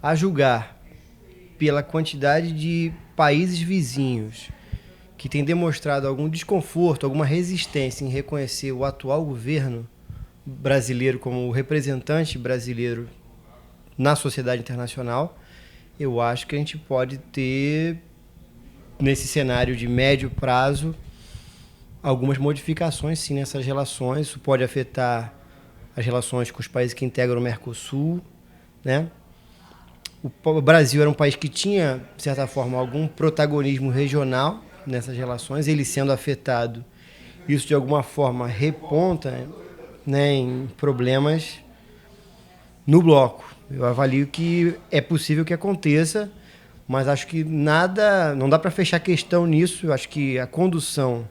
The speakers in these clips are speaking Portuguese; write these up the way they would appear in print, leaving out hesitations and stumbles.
A julgar pela quantidade de países vizinhos que têm demonstrado algum desconforto, alguma resistência em reconhecer o atual governo brasileiro como o representante brasileiro na sociedade internacional, eu acho que a gente pode ter, nesse cenário de médio prazo, algumas modificações sim nessas relações. Isso pode afetar as relações com os países que integram o Mercosul, né? O Brasil era um país que tinha, de certa forma, algum protagonismo regional nessas relações. Ele sendo afetado, isso de alguma forma reponta, né, em problemas no bloco. Eu avalio que é possível que aconteça, mas acho que não dá para fechar questão nisso. Eu acho que a condução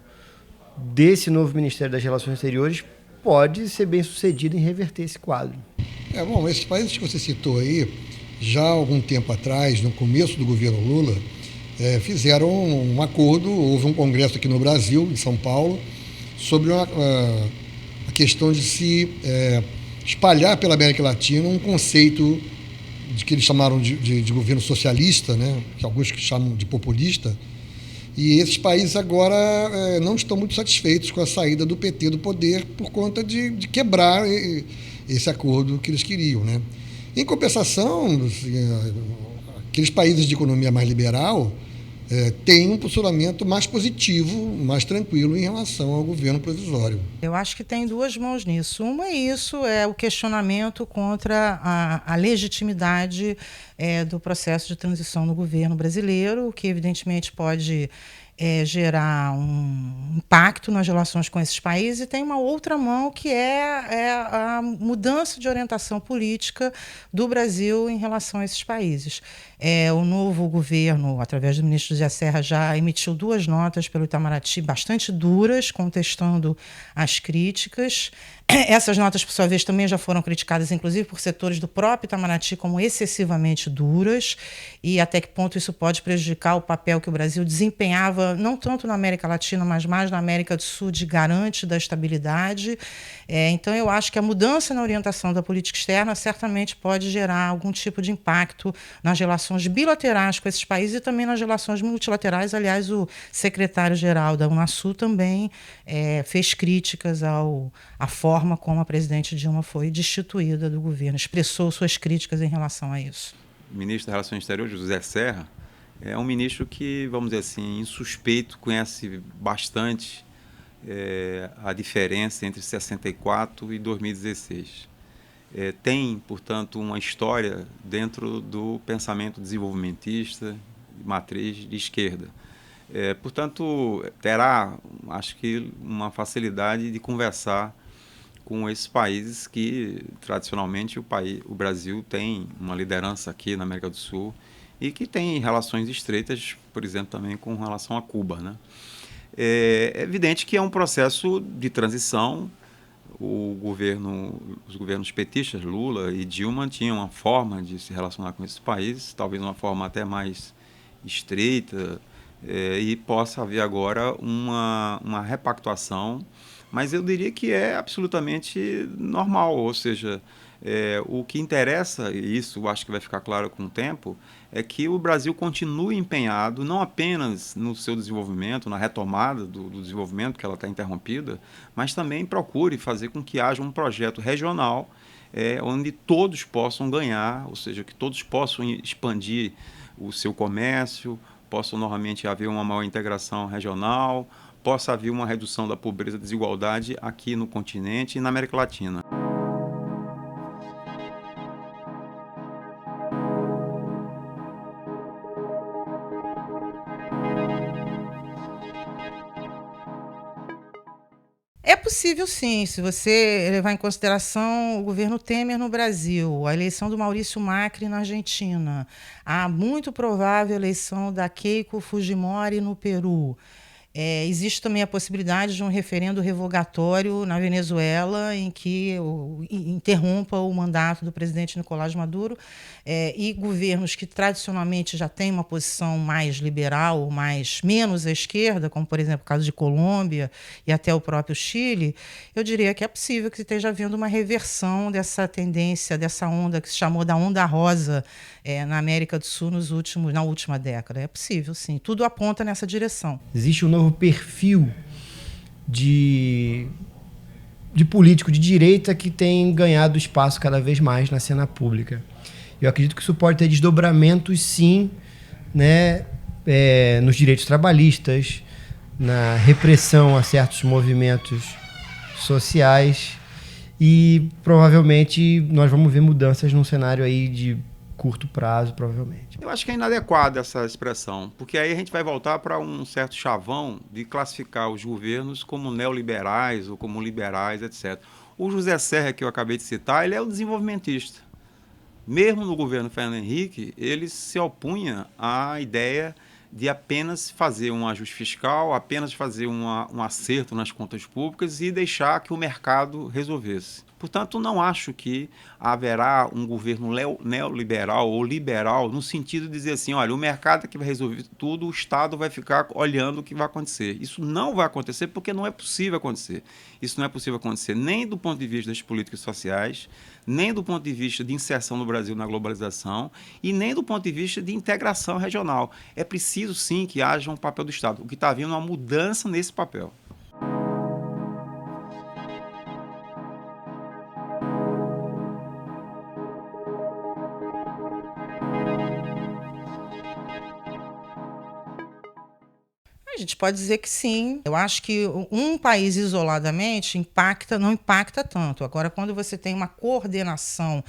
desse novo Ministério das Relações Exteriores pode ser bem sucedida em reverter esse quadro. Bom, esses países que você citou aí, já há algum tempo atrás, no começo do governo Lula, fizeram um acordo, houve um congresso aqui no Brasil, em São Paulo, sobre a questão de se espalhar pela América Latina um conceito de que eles chamaram de governo socialista, né, que alguns chamam de populista, e esses países agora não estão muito satisfeitos com a saída do PT do poder por conta de quebrar esse acordo que eles queriam, né? Em compensação, aqueles países de economia mais liberal têm um posicionamento mais positivo, mais tranquilo em relação ao governo provisório. Eu acho que tem duas mãos nisso. Uma é isso, é o questionamento contra a legitimidade do processo de transição no governo brasileiro, que evidentemente pode gerar um impacto nas relações com esses países, e tem uma outra mão que é a mudança de orientação política do Brasil em relação a esses países. O novo governo, através do ministro José Serra, já emitiu 2 notas pelo Itamaraty bastante duras, contestando as críticas. Essas notas, por sua vez, também já foram criticadas, inclusive, por setores do próprio Itamaraty como excessivamente duras, e até que ponto isso pode prejudicar o papel que o Brasil desempenhava, não tanto na América Latina, mas mais na América do Sul, de garante da estabilidade. Então, eu acho que a mudança na orientação da política externa certamente pode gerar algum tipo de impacto nas relações bilaterais com esses países e também nas relações multilaterais. Aliás, o secretário-geral da Unasul também fez críticas à forma como a presidente Dilma foi destituída do governo, expressou suas críticas em relação a isso. O ministro das Relações Exteriores, José Serra, é um ministro que, vamos dizer assim, insuspeito, conhece bastante a diferença entre 64 e 2016. Tem, portanto, uma história dentro do pensamento desenvolvimentista, matriz de esquerda. Portanto, terá, acho que, uma facilidade de conversar com esses países que, tradicionalmente, o Brasil tem uma liderança aqui na América do Sul e que tem relações estreitas, por exemplo, também com relação a Cuba, né? É evidente que é um processo de transição. Os governos petistas, Lula e Dilma, tinham uma forma de se relacionar com esses países, talvez uma forma até mais estreita, e possa haver agora uma repactuação, mas eu diria que é absolutamente normal, ou seja, o que interessa, e isso acho que vai ficar claro com o tempo, é que o Brasil continue empenhado não apenas no seu desenvolvimento, na retomada do desenvolvimento, que ela está interrompida, mas também procure fazer com que haja um projeto regional onde todos possam ganhar, ou seja, que todos possam expandir o seu comércio, possa novamente haver uma maior integração regional, possa haver uma redução da pobreza e desigualdade aqui no continente e na América Latina. É possível, sim, se você levar em consideração o governo Temer no Brasil, a eleição do Maurício Macri na Argentina, a muito provável eleição da Keiko Fujimori no Peru. Existe também a possibilidade de um referendo revogatório na Venezuela, em que interrompa o mandato do presidente Nicolás Maduro, e governos que tradicionalmente já têm uma posição mais liberal, menos à esquerda, como, por exemplo, o caso de Colômbia e até o próprio Chile, eu diria que é possível que esteja havendo uma reversão dessa tendência, dessa onda que se chamou da onda rosa na América do Sul na última década. É possível, sim. Tudo aponta nessa direção. Existe um novo perfil de político de direita que tem ganhado espaço cada vez mais na cena pública. Eu acredito que isso pode ter desdobramentos, sim, né, nos direitos trabalhistas, na repressão a certos movimentos sociais, e provavelmente nós vamos ver mudanças num cenário aí de curto prazo, provavelmente. Eu acho que é inadequada essa expressão, porque aí a gente vai voltar para um certo chavão de classificar os governos como neoliberais ou como liberais, etc. O José Serra, que eu acabei de citar, ele é o desenvolvimentista. Mesmo no governo Fernando Henrique, ele se opunha à ideia de apenas fazer um ajuste fiscal, apenas fazer um acerto nas contas públicas e deixar que o mercado resolvesse. Portanto, não acho que haverá um governo neoliberal ou liberal no sentido de dizer assim, olha, o mercado é que vai resolver tudo, o Estado vai ficar olhando o que vai acontecer. Isso não vai acontecer porque não é possível acontecer. Isso não é possível acontecer nem do ponto de vista das políticas sociais, nem do ponto de vista de inserção do Brasil na globalização e nem do ponto de vista de integração regional. É preciso, sim, que haja um papel do Estado. O que está havendo é uma mudança nesse papel. A gente pode dizer que sim. Eu acho que um país isoladamente não impacta tanto. Agora, quando você tem uma coordenação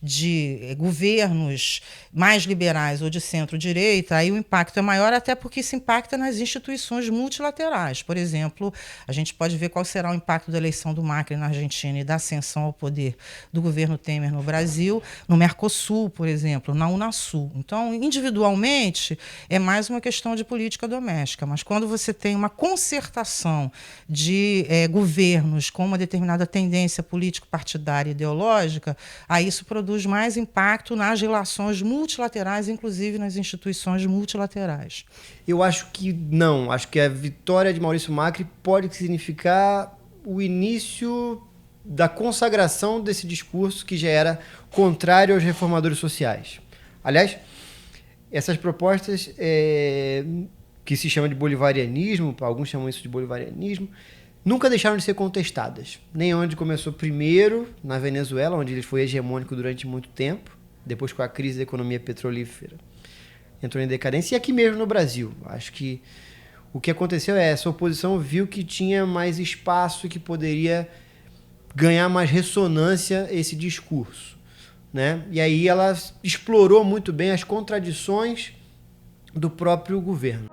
de governos mais liberais ou de centro-direita, aí o impacto é maior, até porque isso impacta nas instituições multilaterais. Por exemplo, a gente pode ver qual será o impacto da eleição do Macri na Argentina e da ascensão ao poder do governo Temer no Brasil, no Mercosul, por exemplo, na Unasul. Então, individualmente, é mais uma questão de política doméstica, mas quando você tem uma concertação de governos com uma determinada tendência político-partidária e ideológica, aí isso produz mais impacto nas relações multilaterais, inclusive nas instituições multilaterais. Eu acho que não. Acho que a vitória de Maurício Macri pode significar o início da consagração desse discurso que já era contrário aos reformadores sociais. Aliás, essas propostas que se chama de bolivarianismo, alguns chamam isso de bolivarianismo, nunca deixaram de ser contestadas. Nem onde começou primeiro, na Venezuela, onde ele foi hegemônico durante muito tempo, depois com a crise da economia petrolífera entrou em decadência, e aqui mesmo no Brasil. Acho que o que aconteceu é essa oposição viu que tinha mais espaço e que poderia ganhar mais ressonância esse discurso, né? E aí ela explorou muito bem as contradições do próprio governo.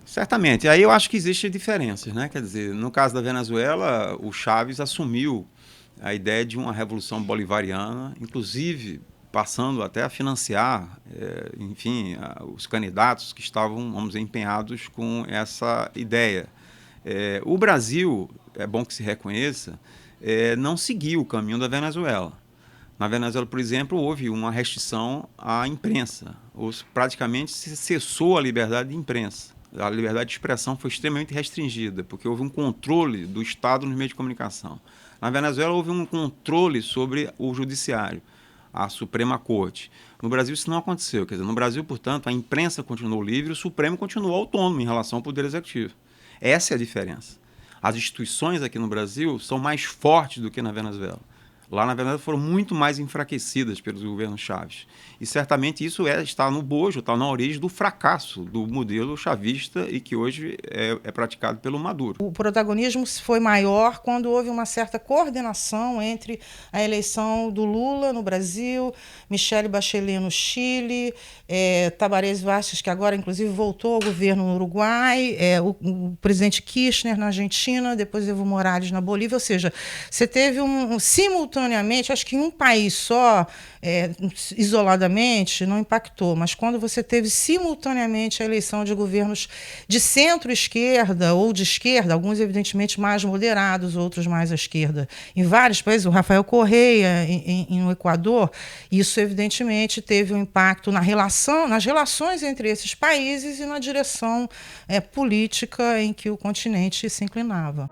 Certamente. Aí eu acho que existem diferenças, né? Quer dizer, no caso da Venezuela, o Chávez assumiu a ideia de uma revolução bolivariana, inclusive passando até a financiar, os candidatos que estavam, vamos dizer, empenhados com essa ideia. O Brasil, é bom que se reconheça, não seguiu o caminho da Venezuela. Na Venezuela, por exemplo, houve uma restrição à imprensa. Praticamente se cessou a liberdade de imprensa. A liberdade de expressão foi extremamente restringida, porque houve um controle do Estado nos meios de comunicação. Na Venezuela, houve um controle sobre o judiciário, a Suprema Corte. No Brasil, isso não aconteceu. Quer dizer, no Brasil, portanto, a imprensa continuou livre, o Supremo continuou autônomo em relação ao Poder Executivo. Essa é a diferença. As instituições aqui no Brasil são mais fortes do que na Venezuela. Lá, na verdade, foram muito mais enfraquecidas pelos governos Chaves. E certamente isso está no bojo, está na origem do fracasso do modelo chavista e que hoje é praticado pelo Maduro. O protagonismo foi maior quando houve uma certa coordenação entre a eleição do Lula no Brasil, Michelle Bachelet no Chile, Tabaré Vázquez, que agora, inclusive, voltou ao governo no Uruguai, o presidente Kirchner na Argentina, depois Evo Morales na Bolívia. Ou seja, você teve simultaneamente, acho que em um país só, isoladamente, não impactou, mas quando você teve simultaneamente a eleição de governos de centro-esquerda ou de esquerda, alguns evidentemente mais moderados, outros mais à esquerda, em vários países, o Rafael Correa no Equador, isso evidentemente teve um impacto nas relações entre esses países e na direção política em que o continente se inclinava.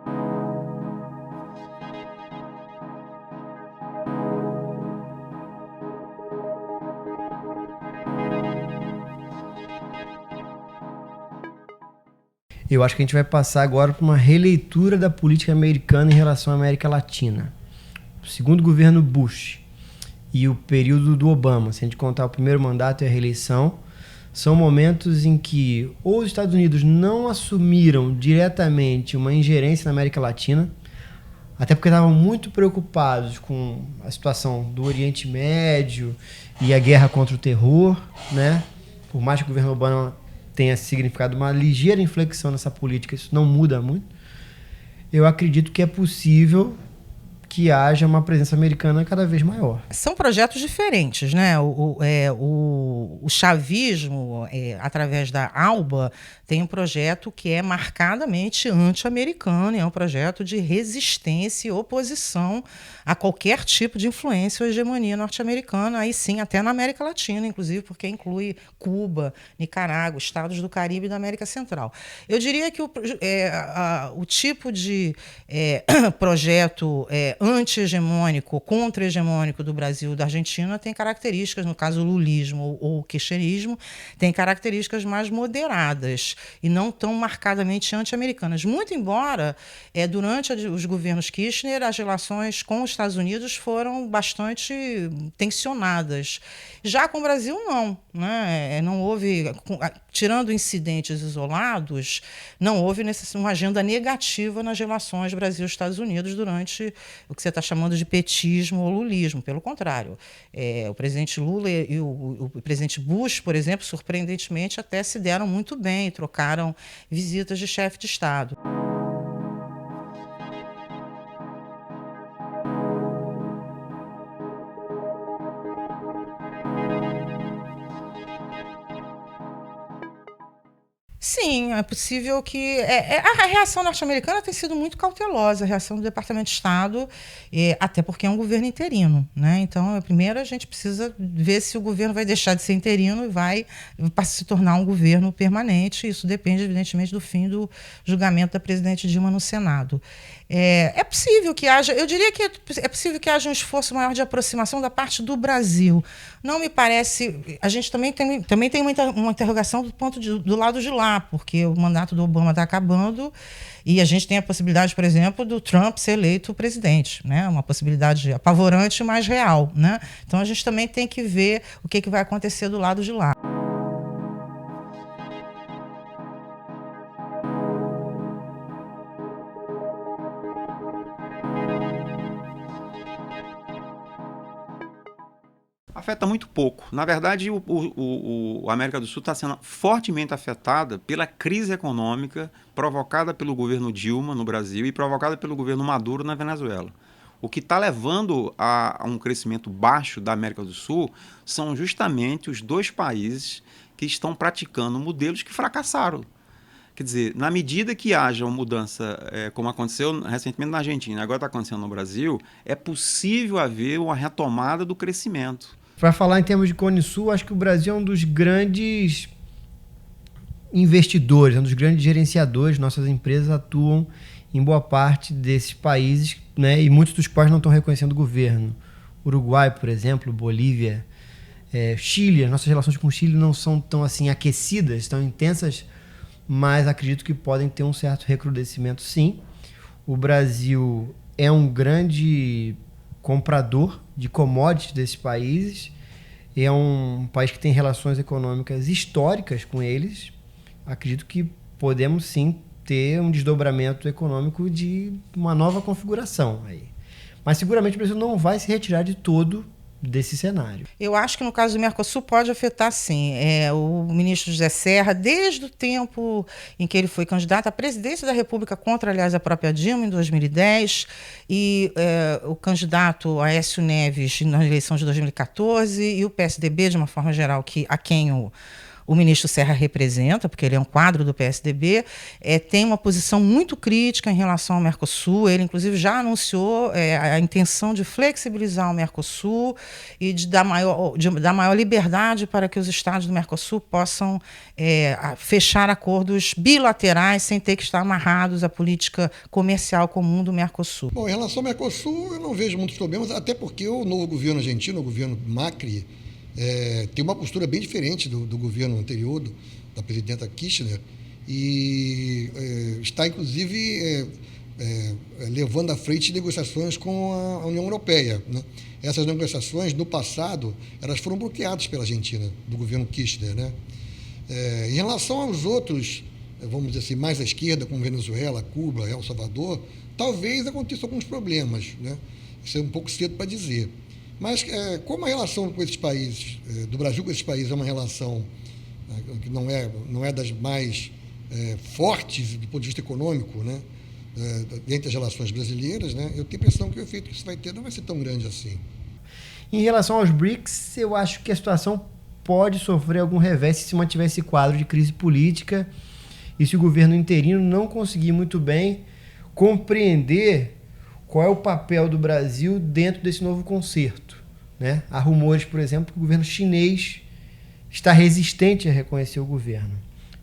Eu acho que a gente vai passar agora para uma releitura da política americana em relação à América Latina. O segundo governo Bush e o período do Obama, se a gente contar o primeiro mandato e a reeleição, são momentos em que ou os Estados Unidos não assumiram diretamente uma ingerência na América Latina, até porque estavam muito preocupados com a situação do Oriente Médio e a guerra contra o terror, né? Por mais que o governo Obama tenha significado uma ligeira inflexão nessa política, isso não muda muito. Eu acredito que é possível que haja uma presença americana cada vez maior. São projetos diferentes, né? O chavismo, através da ALBA, tem um projeto que é marcadamente anti-americano, e é um projeto de resistência e oposição a qualquer tipo de influência ou hegemonia norte-americana, aí sim, até na América Latina, inclusive, porque inclui Cuba, Nicarágua, estados do Caribe e da América Central. Eu diria que o tipo de projeto anti-hegemônico, contra-hegemônico do Brasil e da Argentina tem características, no caso o lulismo ou o kirchnerismo, tem características mais moderadas e não tão marcadamente anti-americanas. Muito embora, durante os governos Kirchner, as relações com os Estados Unidos foram bastante tensionadas. Já com o Brasil, não. Né? Não houve, tirando incidentes isolados, não houve uma agenda negativa nas relações Brasil-Estados Unidos durante o que você está chamando de petismo ou lulismo. Pelo contrário, o presidente Lula e o presidente Bush, por exemplo, surpreendentemente, até se deram muito bem, trocaram visitas de chefe de Estado. Sim, é possível que... a reação norte-americana tem sido muito cautelosa, a reação do Departamento de Estado, até porque é um governo interino. Né? Então, primeiro a gente precisa ver se o governo vai deixar de ser interino e vai se tornar um governo permanente. Isso depende, evidentemente, do fim do julgamento da presidente Dilma no Senado. É possível que haja... Eu diria que é possível que haja um esforço maior de aproximação da parte do Brasil. Não me parece... A gente também tem uma interrogação do lado de lá, porque o mandato do Obama está acabando e a gente tem a possibilidade, por exemplo, do Trump ser eleito presidente, né? Uma possibilidade apavorante, mas real. Né? Então a gente também tem que ver o que vai acontecer do lado de lá. Afeta muito pouco. Na verdade, a América do Sul está sendo fortemente afetada pela crise econômica provocada pelo governo Dilma no Brasil e provocada pelo governo Maduro na Venezuela. O que está levando a um crescimento baixo da América do Sul são justamente os dois países que estão praticando modelos que fracassaram. Quer dizer, na medida que haja uma mudança, como aconteceu recentemente na Argentina, agora está acontecendo no Brasil, é possível haver uma retomada do crescimento. Para falar em termos de Cone Sul, acho que o Brasil é um dos grandes investidores, um dos grandes gerenciadores. Nossas empresas atuam em boa parte desses países, né? E muitos dos quais não estão reconhecendo o governo. Uruguai, por exemplo, Bolívia, Chile. As nossas relações com o Chile não são tão assim aquecidas, tão intensas, mas acredito que podem ter um certo recrudescimento, sim. O Brasil é um grande comprador de commodities desses países. É um país que tem relações econômicas históricas com eles. Acredito que podemos sim ter um desdobramento econômico de uma nova configuração aí. Mas seguramente o Brasil não vai se retirar de todo desse cenário. Eu acho que no caso do Mercosul pode afetar sim. O ministro José Serra, desde o tempo em que ele foi candidato à presidência da República contra, aliás, a própria Dilma, em 2010, e o candidato Aécio Neves na eleição de 2014, e o PSDB, de uma forma geral, a quem o ministro Serra representa, porque ele é um quadro do PSDB, tem uma posição muito crítica em relação ao Mercosul. Ele, inclusive, já anunciou a intenção de flexibilizar o Mercosul e de dar maior liberdade para que os estados do Mercosul possam fechar acordos bilaterais sem ter que estar amarrados à política comercial comum do Mercosul. Bom, em relação ao Mercosul, eu não vejo muitos problemas, até porque o novo governo argentino, o governo Macri, tem uma postura bem diferente do governo anterior, da presidenta Kirchner, e está, inclusive, levando à frente negociações com a União Europeia, né? Essas negociações, no passado, elas foram bloqueadas pela Argentina, do governo Kirchner, né? Em relação aos outros, vamos dizer assim, mais à esquerda, como Venezuela, Cuba, El Salvador, talvez aconteçam alguns problemas, né? Isso é um pouco cedo para dizer. Mas, como a relação com esses países, do Brasil com esses países, é uma relação que não é das mais fortes do ponto de vista econômico, né, entre as relações brasileiras, né, eu tenho a impressão que o efeito que isso vai ter não vai ser tão grande assim. Em relação aos BRICS, eu acho que a situação pode sofrer algum revés se mantiver esse quadro de crise política e se o governo interino não conseguir muito bem compreender qual é o papel do Brasil dentro desse novo concerto, né? Há rumores, por exemplo, que o governo chinês está resistente a reconhecer o governo.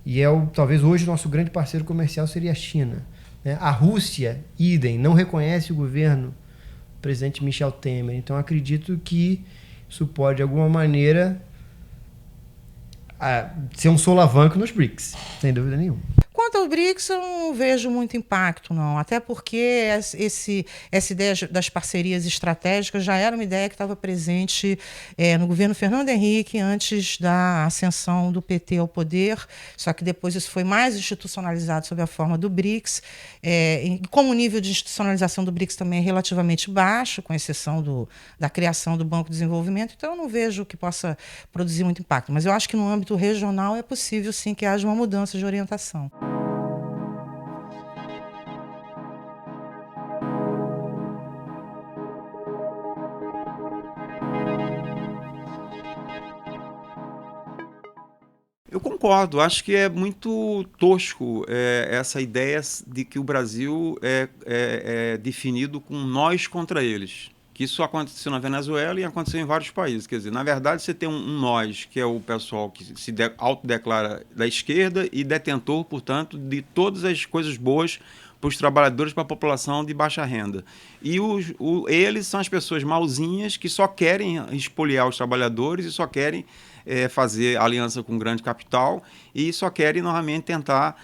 E talvez hoje o nosso grande parceiro comercial seria a China, né? A Rússia, idem, não reconhece o governo do presidente Michel Temer. Então, acredito que isso pode, de alguma maneira, ser um solavanco nos BRICS, sem dúvida nenhuma. Quanto ao BRICS, eu não vejo muito impacto, não. Até porque essa ideia das parcerias estratégicas já era uma ideia que estava presente no governo Fernando Henrique antes da ascensão do PT ao poder, só que depois isso foi mais institucionalizado sob a forma do BRICS. Como o nível de institucionalização do BRICS também é relativamente baixo, com exceção da criação do Banco de Desenvolvimento, então eu não vejo que possa produzir muito impacto. Mas eu acho que no âmbito regional é possível, sim, que haja uma mudança de orientação. Eu concordo, acho que é muito tosco essa ideia de que o Brasil é definido com nós contra eles. Que isso aconteceu na Venezuela e aconteceu em vários países. Quer dizer, na verdade, você tem um nós, que é o pessoal que se autodeclara da esquerda e detentor, portanto, de todas as coisas boas para os trabalhadores, para a população de baixa renda. E eles são as pessoas mauzinhas que só querem expoliar os trabalhadores e só querem fazer aliança com o grande capital e só querem, novamente, tentar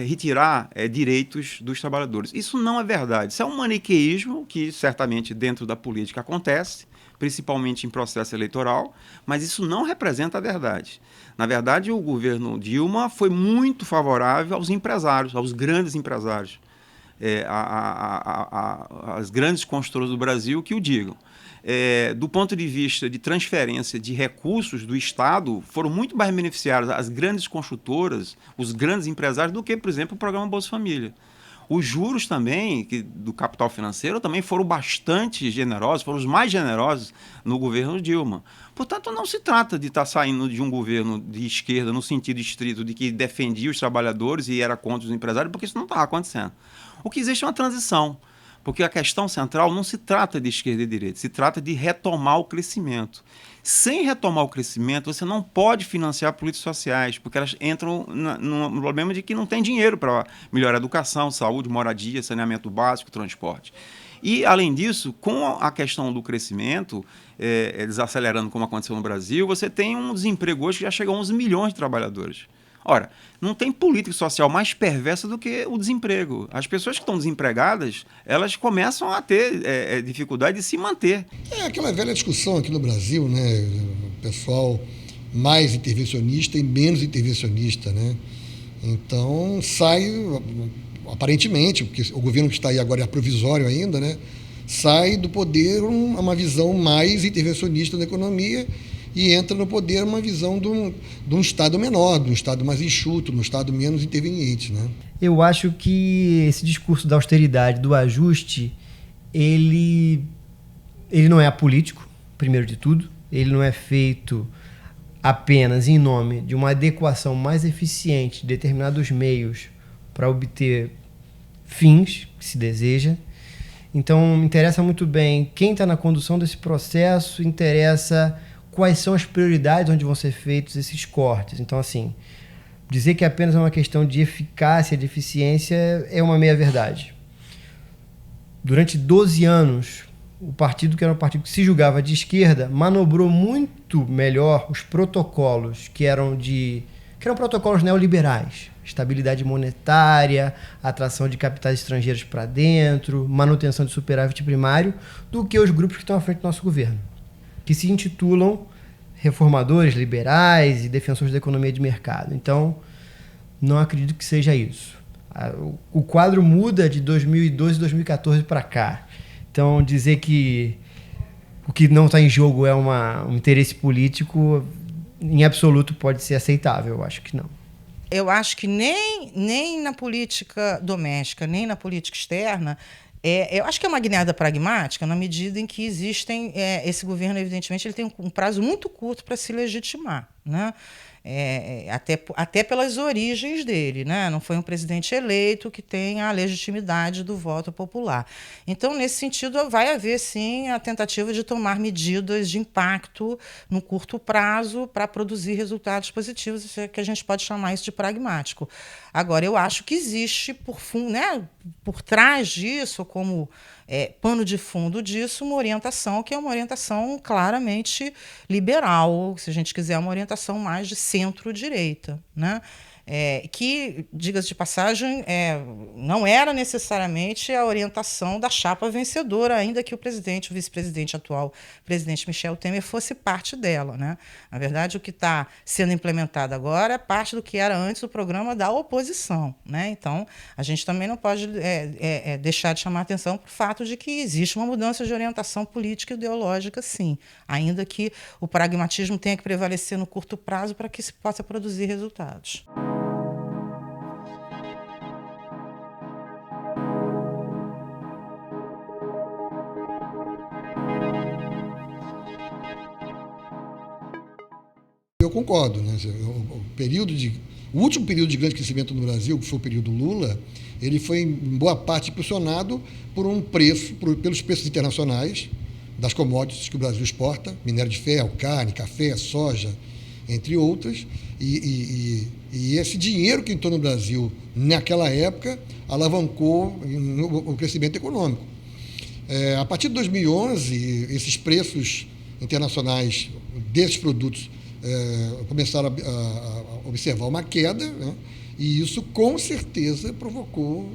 retirar direitos dos trabalhadores. Isso não é verdade. Isso é um maniqueísmo que, certamente, dentro da política acontece, principalmente em processo eleitoral, mas isso não representa a verdade. Na verdade, o governo Dilma foi muito favorável aos empresários, aos grandes empresários, as grandes construtoras do Brasil que o digam. Do ponto de vista de transferência de recursos do Estado, foram muito mais beneficiadas as grandes construtoras, os grandes empresários, do que, por exemplo, o programa Bolsa Família. Os juros também, do capital financeiro, também foram bastante generosos, foram os mais generosos no governo Dilma. Portanto, não se trata de estar saindo de um governo de esquerda no sentido estrito de que defendia os trabalhadores e era contra os empresários, porque isso não estava acontecendo. O que existe é uma transição. Porque a questão central não se trata de esquerda e direita, se trata de retomar o crescimento. Sem retomar o crescimento, você não pode financiar políticas sociais, porque elas entram no problema de que não tem dinheiro para melhorar a educação, saúde, moradia, saneamento básico, transporte. E, além disso, com a questão do crescimento, desacelerando como aconteceu no Brasil, você tem um desemprego hoje que já chega a 11 milhões de trabalhadores. Ora, não tem política social mais perversa do que o desemprego. As pessoas que estão desempregadas, elas começam a ter dificuldade de se manter. É aquela velha discussão aqui no Brasil, né? O pessoal mais intervencionista e menos intervencionista, né? Então sai, aparentemente, porque o governo que está aí agora é provisório ainda, né? Sai do poder uma visão mais intervencionista da economia e entra no poder uma visão de um Estado menor, de um Estado mais enxuto, de um Estado menos interveniente, né? Eu acho que esse discurso da austeridade, do ajuste, ele não é apolítico, primeiro de tudo. Ele não é feito apenas em nome de uma adequação mais eficiente de determinados meios para obter fins que se deseja. Então, me interessa muito bem quem está na condução desse processo, interessa quais são as prioridades onde vão ser feitos esses cortes. Então, assim, dizer que apenas é uma questão de eficácia, de eficiência, é uma meia-verdade. Durante 12 anos, o partido, que era um partido que se julgava de esquerda, manobrou muito melhor os protocolos que eram protocolos neoliberais. Estabilidade monetária, atração de capitais estrangeiros para dentro, manutenção de superávit primário, do que os grupos que estão à frente do nosso governo, que se intitulam reformadores, liberais e defensores da economia de mercado. Então, não acredito que seja isso. O quadro muda de 2012 e 2014 para cá. Então, dizer que o que não está em jogo é um interesse político, em absoluto pode ser aceitável. Eu acho que não. Eu acho que nem na política doméstica, nem na política externa, eu acho que é uma guinada pragmática na medida em que existem... esse governo, evidentemente, ele tem um prazo muito curto para se legitimar, né? Até pelas origens dele, né? Não foi um presidente eleito que tem a legitimidade do voto popular. Então, nesse sentido, vai haver, sim, a tentativa de tomar medidas de impacto no curto prazo para produzir resultados positivos, que a gente pode chamar isso de pragmático. Agora, eu acho que existe, por trás disso, como pano de fundo disso, uma orientação que é uma orientação claramente liberal, se a gente quiser, uma orientação mais de centro-direita, né? Que, diga-se de passagem, não era necessariamente a orientação da chapa vencedora, ainda que o vice-presidente atual, presidente Michel Temer, fosse parte dela, né? Na verdade, o que está sendo implementado agora é parte do que era antes o programa da oposição, né? Então, a gente também não pode deixar de chamar a atenção para o fato de que existe uma mudança de orientação política e ideológica, sim, ainda que o pragmatismo tenha que prevalecer no curto prazo para que se possa produzir resultados. Eu concordo, né? O último período de grande crescimento no Brasil, que foi o período Lula, ele foi em boa parte impulsionado pelos preços internacionais das commodities que o Brasil exporta, minério de ferro, carne, café, soja, entre outras, e esse dinheiro que entrou no Brasil naquela época alavancou o crescimento econômico. A partir de 2011, esses preços internacionais desses produtos começaram a observar uma queda, né? E isso com certeza provocou,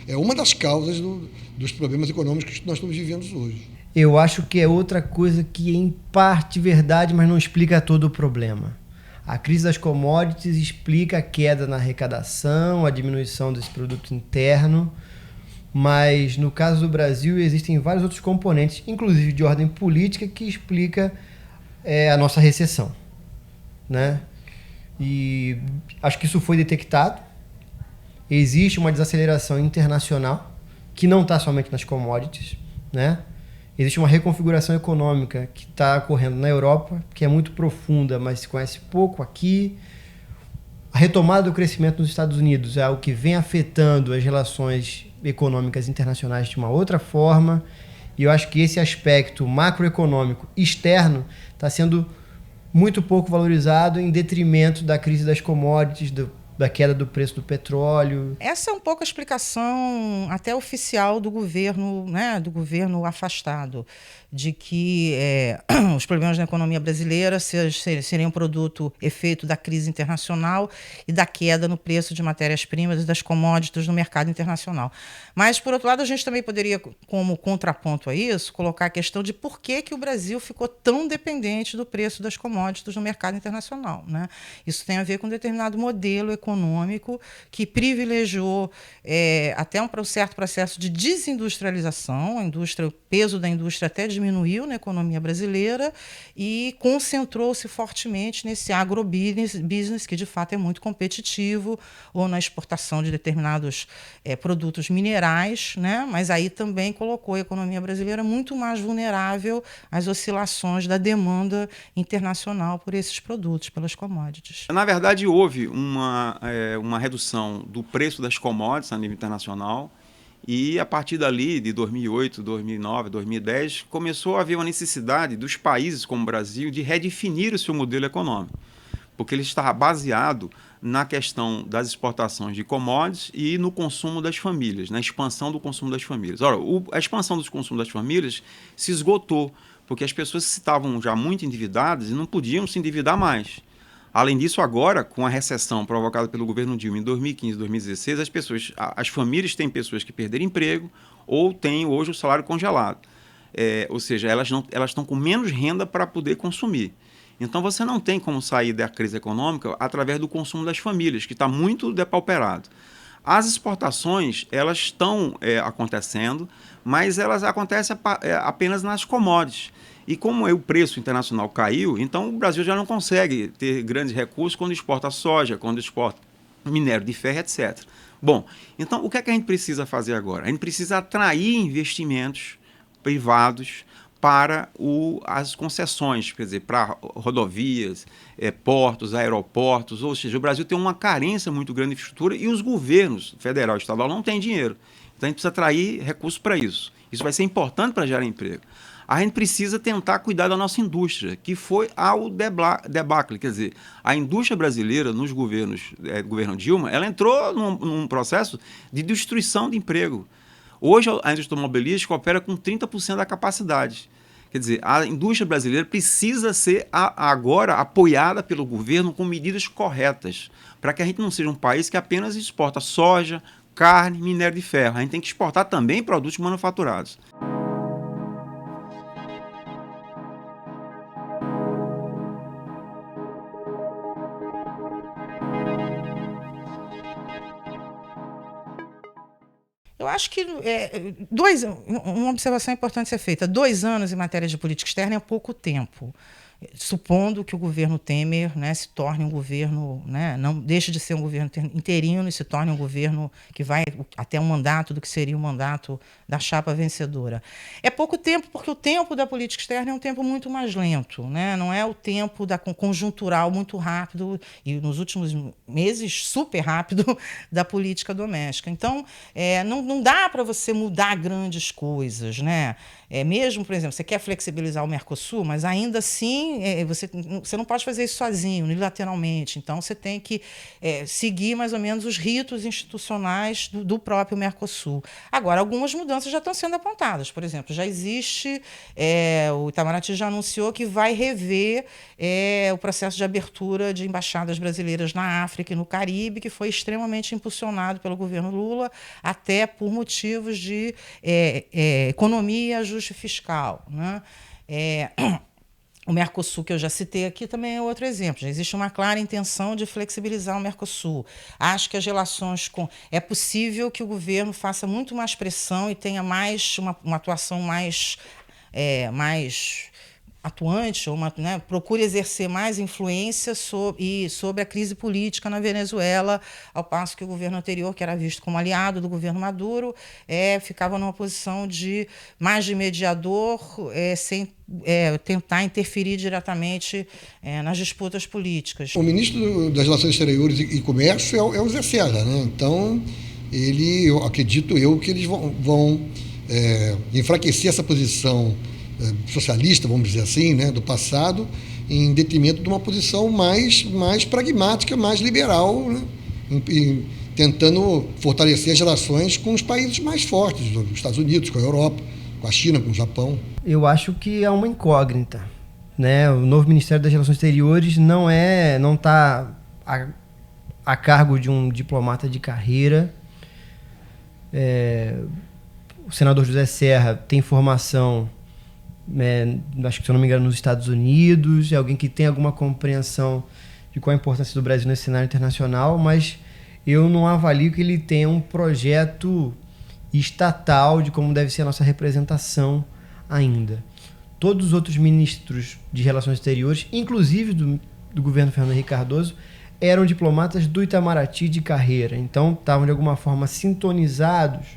uma das causas dos problemas econômicos que nós estamos vivendo hoje. Eu acho que é outra coisa que é em parte verdade, mas não explica todo o problema. A crise das commodities explica a queda na arrecadação, a diminuição desse produto interno, mas no caso do Brasil existem vários outros componentes, inclusive de ordem política, que explica a nossa recessão, né? E acho que isso foi detectado. Existe uma desaceleração internacional que não está somente nas commodities, né? Existe uma reconfiguração econômica que está ocorrendo na Europa, que é muito profunda, mas se conhece pouco aqui. A retomada do crescimento nos Estados Unidos é algo que vem afetando as relações econômicas internacionais de uma outra forma. E eu acho que esse aspecto macroeconômico externo está sendo muito pouco valorizado em detrimento da crise das commodities, da queda do preço do petróleo. Essa é um pouco a explicação até oficial do governo, né, do governo afastado, de que os problemas da economia brasileira seriam efeito da crise internacional e da queda no preço de matérias-primas e das commodities no mercado internacional. Mas, por outro lado, a gente também poderia, como contraponto a isso, colocar a questão de por que o Brasil ficou tão dependente do preço das commodities no mercado internacional, né? Isso tem a ver com um determinado modelo econômico que privilegiou até um certo processo de desindustrialização. O peso da indústria até diminuiu na economia brasileira e concentrou-se fortemente nesse agrobusiness, que de fato é muito competitivo, ou na exportação de determinados produtos minerais, né? Mas aí também colocou a economia brasileira muito mais vulnerável às oscilações da demanda internacional por esses produtos, pelas commodities. Na verdade, houve uma redução do preço das commodities a nível internacional e, a partir dali, de 2008, 2009, 2010, começou a haver uma necessidade dos países como o Brasil de redefinir o seu modelo econômico, porque ele estava baseado na questão das exportações de commodities e no consumo das famílias, na expansão do consumo das famílias. Ora, a expansão do consumo das famílias se esgotou, porque as pessoas estavam já muito endividadas e não podiam se endividar mais. Além disso, agora, com a recessão provocada pelo governo Dilma em 2015 e 2016, as famílias têm pessoas que perderam emprego ou têm hoje o salário congelado. Ou seja, elas estão com menos renda para poder consumir. Então, você não tem como sair da crise econômica através do consumo das famílias, que está muito depauperado. As exportações, elas estão acontecendo, mas elas acontecem apenas nas commodities. E como o preço internacional caiu, então o Brasil já não consegue ter grandes recursos quando exporta soja, quando exporta minério de ferro, etc. Bom, então o que é que a gente precisa fazer agora? A gente precisa atrair investimentos privados para as concessões, quer dizer, para rodovias, portos, aeroportos, ou seja, o Brasil tem uma carência muito grande de infraestrutura e os governos federal e estadual não têm dinheiro. Então a gente precisa atrair recursos para isso. Isso vai ser importante para gerar emprego. A gente precisa tentar cuidar da nossa indústria, que foi ao debacle. Quer dizer, a indústria brasileira, nos governo Dilma, ela entrou num processo de destruição de emprego. Hoje, a indústria automobilística opera com 30% da capacidade. Quer dizer, a indústria brasileira precisa ser agora apoiada pelo governo com medidas corretas, para que a gente não seja um país que apenas exporta soja, carne, minério de ferro. A gente tem que exportar também produtos manufaturados. Eu acho que uma observação importante a ser feita. 2 anos em matéria de política externa é pouco tempo. Supondo que o governo Temer, né, se torne um governo, né, não deixe de ser um governo interino e se torne um governo que vai até um mandato do que seria o mandato da chapa vencedora. É pouco tempo porque o tempo da política externa é um tempo muito mais lento, né? Não é o tempo da conjuntural muito rápido e, nos últimos meses, super rápido da política doméstica. Então, não dá para você mudar grandes coisas, né? Mesmo, por exemplo, você quer flexibilizar o Mercosul, mas ainda assim você não pode fazer isso sozinho, unilateralmente. Então, você tem que seguir mais ou menos os ritos institucionais do próprio Mercosul. Agora, algumas mudanças já estão sendo apontadas. Por exemplo, já existe, o Itamaraty já anunciou que vai rever o processo de abertura de embaixadas brasileiras na África e no Caribe, que foi extremamente impulsionado pelo governo Lula, até por motivos de economia e ajuste fiscal, né? O Mercosul, que eu já citei aqui, também é outro exemplo. Já existe uma clara intenção de flexibilizar o Mercosul. Acho que as relações é possível que o governo faça muito mais pressão e tenha uma atuação mais atuante, procure exercer mais influência sobre a crise política na Venezuela, ao passo que o governo anterior, que era visto como aliado do governo Maduro, ficava numa posição mais de mediador, sem tentar interferir diretamente nas disputas políticas. O ministro das Relações Exteriores e Comércio é o Zé Serra, né? Então, acredito que eles vão enfraquecer essa posição socialista, vamos dizer assim, né, do passado, em detrimento de uma posição mais pragmática, mais liberal, né, tentando fortalecer as relações com os países mais fortes, os Estados Unidos, com a Europa, com a China, com o Japão. Eu acho que é uma incógnita, né? O novo Ministério das Relações Exteriores não está a cargo de um diplomata de carreira. O senador José Serra tem formação, acho que, se eu não me engano, nos Estados Unidos, é alguém que tem alguma compreensão de qual a importância do Brasil nesse cenário internacional, mas eu não avalio que ele tenha um projeto estatal de como deve ser a nossa representação ainda. Todos os outros ministros de Relações Exteriores, inclusive do governo Fernando Henrique Cardoso, eram diplomatas do Itamaraty de carreira, então estavam de alguma forma sintonizados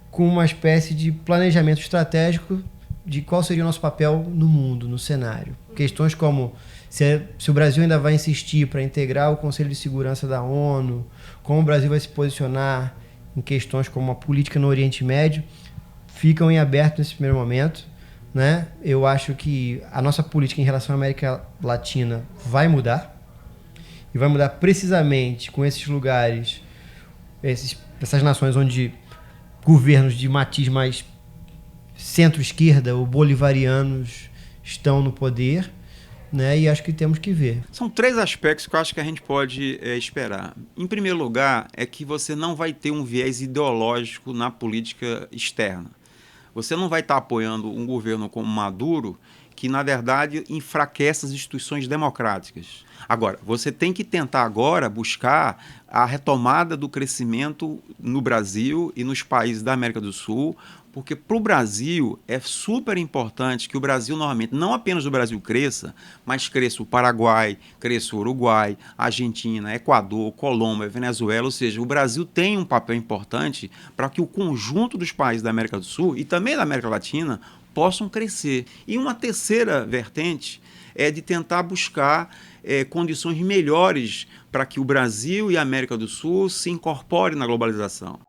com uma espécie de planejamento estratégico de qual seria o nosso papel no mundo, no cenário. Questões como se o Brasil ainda vai insistir para integrar o Conselho de Segurança da ONU, como o Brasil vai se posicionar em questões como a política no Oriente Médio, ficam em aberto nesse primeiro momento, né? Eu acho que a nossa política em relação à América Latina vai mudar, e vai mudar precisamente com esses lugares, essas nações onde governos de matiz mais centro-esquerda ou bolivarianos estão no poder, né? E acho que temos que ver. São 3 aspectos que eu acho que a gente pode esperar. Em primeiro lugar, é que você não vai ter um viés ideológico na política externa. Você não vai estar apoiando um governo como Maduro, que, na verdade, enfraquece as instituições democráticas. Agora, você tem que tentar agora buscar a retomada do crescimento no Brasil e nos países da América do Sul, porque para o Brasil é super importante que o Brasil, normalmente, não apenas o Brasil cresça, mas cresça o Paraguai, cresça o Uruguai, Argentina, Equador, Colômbia, Venezuela, ou seja, o Brasil tem um papel importante para que o conjunto dos países da América do Sul e também da América Latina possam crescer. E uma terceira vertente é de tentar buscar condições melhores para que o Brasil e a América do Sul se incorporem na globalização.